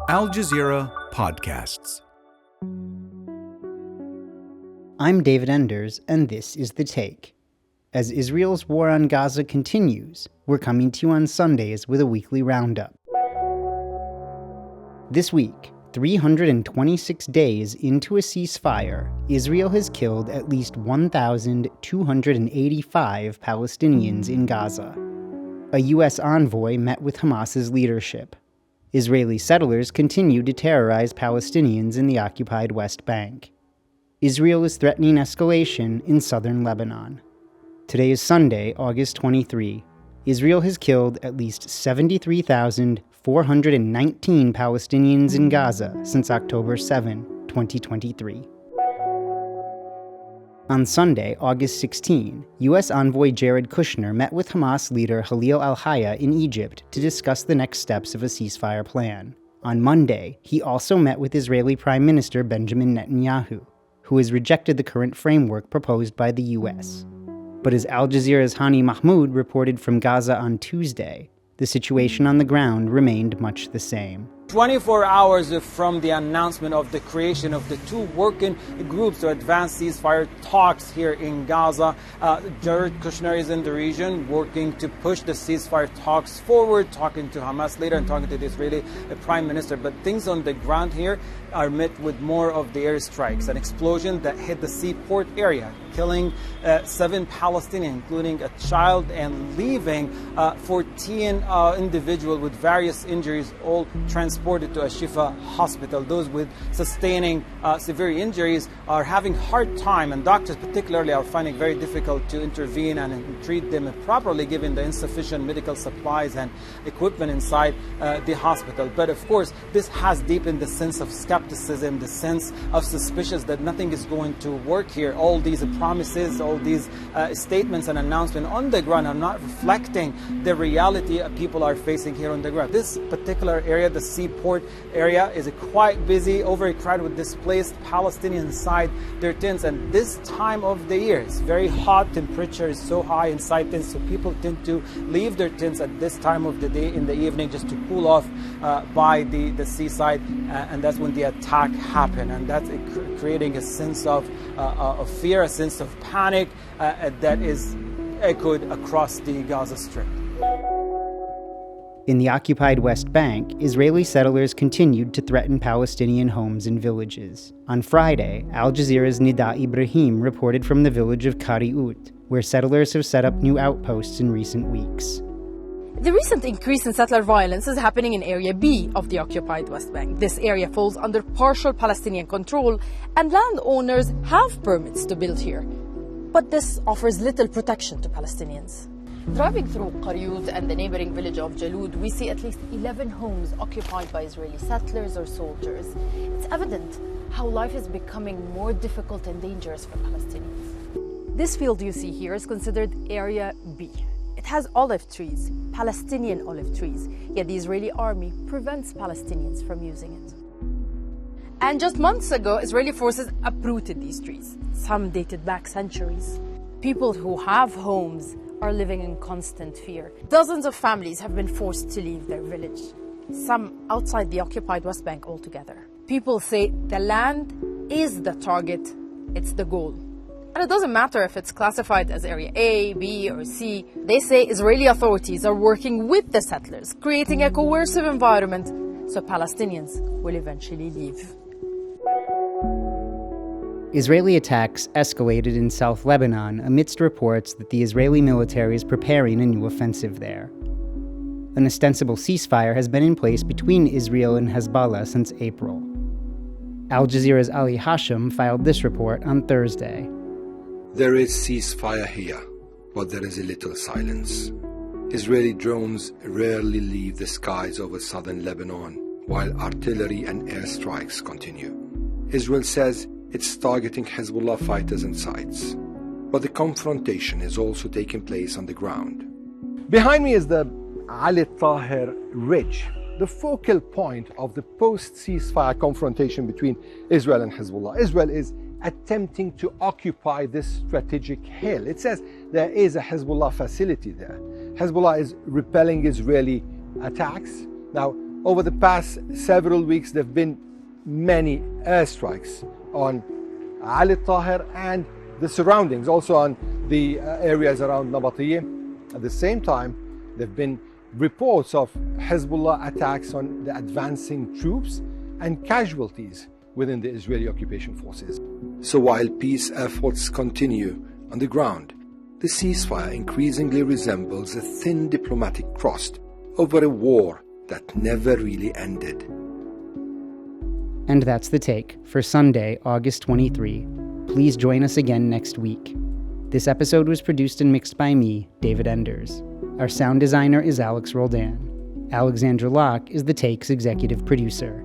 Al Jazeera Podcasts. I'm David Enders, and this is The Take. As Israel's war on Gaza continues, we're coming to you on Sundays with a weekly roundup. This week, 326 days into a ceasefire, Israel has killed at least 1,285 Palestinians in Gaza. A U.S. envoy met with Hamas's leadership. Israeli settlers continue to terrorize Palestinians in the occupied West Bank. Israel is threatening escalation in southern Lebanon. Today is Sunday, August 23. Israel has killed at least 73,419 Palestinians in Gaza since October 7, 2023. On Sunday, August 16, U.S. envoy Jared Kushner met with Hamas leader Khalil al-Hayya in Egypt to discuss the next steps of a ceasefire plan. On Monday, he also met with Israeli Prime Minister Benjamin Netanyahu, who has rejected the current framework proposed by the U.S. But as Al Jazeera's Hani Mahmoud reported from Gaza on Tuesday, the situation on the ground remained much the same. 24 hours from the announcement of the creation of the two working groups to advance ceasefire talks here in Gaza, Jared Kushner is in the region working to push the ceasefire talks forward, talking to Hamas leader and talking to the Israeli Prime Minister. But things on the ground here are met with more of the airstrikes. An explosion that hit the seaport area, killing 7 Palestinians, including a child, and leaving 14 individuals with various injuries, all transported to a Shifa hospital. Those with sustaining severe injuries are having a hard time, and doctors particularly are finding it very difficult to intervene and treat them properly given the insufficient medical supplies and equipment inside the hospital. But of course, this has deepened the sense of skepticism, the sense of suspicion that nothing is going to work here. All these promises, all these statements and announcements on the ground are not reflecting the reality people are facing here on the ground. This particular area, the seaport area, is quite busy, overcrowded with displaced Palestinians inside their tents. And this time of the year, it's very hot, temperature is so high inside tents, so people tend to leave their tents at this time of the day in the evening just to cool off by the seaside, and that's when the attack happened. And that's creating a sense of fear, a sense of panic that is echoed across the Gaza Strip. In the occupied West Bank, Israeli settlers continued to threaten Palestinian homes and villages. On Friday, Al Jazeera's Nida Ibrahim reported from the village of Qari'ut, where settlers have set up new outposts in recent weeks. The recent increase in settler violence is happening in Area B of the occupied West Bank. This area falls under partial Palestinian control, and landowners have permits to build here. But this offers little protection to Palestinians. Driving through Qari'ut and the neighboring village of Jalud, we see at least 11 homes occupied by Israeli settlers or soldiers. It's evident how life is becoming more difficult and dangerous for Palestinians. This field you see here is considered Area B. It has olive trees, Palestinian olive trees, yet the Israeli army prevents Palestinians from using it. And just months ago, Israeli forces uprooted these trees. Some dated back centuries. People who have homes are living in constant fear. Dozens of families have been forced to leave their village, some outside the occupied West Bank altogether. People say the land is the target, it's the goal. And it doesn't matter if it's classified as Area A, B, or C. They say Israeli authorities are working with the settlers, creating a coercive environment so Palestinians will eventually leave. Israeli attacks escalated in South Lebanon amidst reports that the Israeli military is preparing a new offensive there. An ostensible ceasefire has been in place between Israel and Hezbollah since April. Al Jazeera's Ali Hashem filed this report on Thursday. There is ceasefire here, but there is a little silence. Israeli drones rarely leave the skies over southern Lebanon, while artillery and airstrikes continue. Israel says it's targeting Hezbollah fighters and sites, but the confrontation is also taking place on the ground. Behind me is the Ali Tahir Ridge, the focal point of the post-ceasefire confrontation between Israel and Hezbollah. Israel is attempting to occupy this strategic hill. It says there is a Hezbollah facility there. Hezbollah is repelling Israeli attacks. Now, over the past several weeks, there have been many airstrikes on Ali Tahir and the surroundings, also on the areas around Nabatiyah. At the same time, there have been reports of Hezbollah attacks on the advancing troops and casualties within the Israeli occupation forces. So while peace efforts continue on the ground, the ceasefire increasingly resembles a thin diplomatic crust over a war that never really ended. And that's The Take for Sunday, August 23. Please join us again next week. This episode was produced and mixed by me, David Enders. Our sound designer is Alex Roldan. Alexandra Locke is The Take's executive producer.